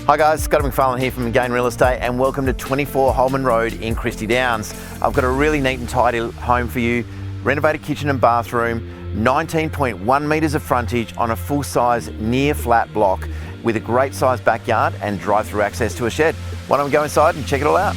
Hi guys, Scott McPharlin here from Magain Real Estate and welcome to 24 Holman Road in Christie Downs. I've got a really neat and tidy home for you. Renovated kitchen and bathroom, 19.1 metres of frontage on a full-size near flat block with a great sized backyard and drive-through access to a shed. Why don't we go inside and check it all out?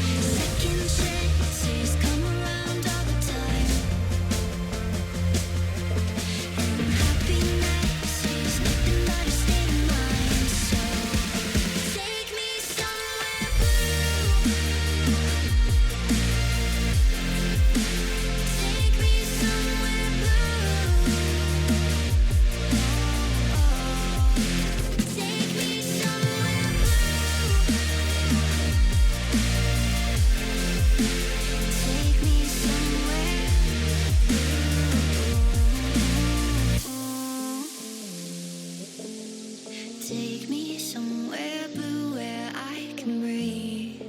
Take me somewhere blue where I can breathe,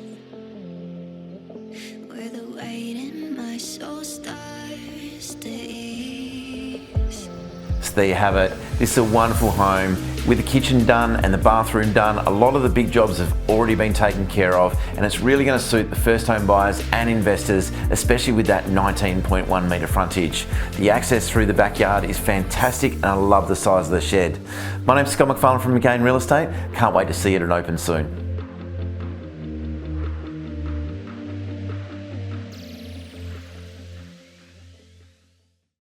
where the light in my soul starts to ease. So there you have it. This is a wonderful home with the kitchen done and the bathroom done. A lot of the big jobs have already been taken care of and it's really going to suit the first home buyers and investors, especially with that 19.1 metre frontage. The access through the backyard is fantastic and I love the size of the shed. My name's Scott McPharlin from Magain Real Estate. Can't wait to see it and open soon.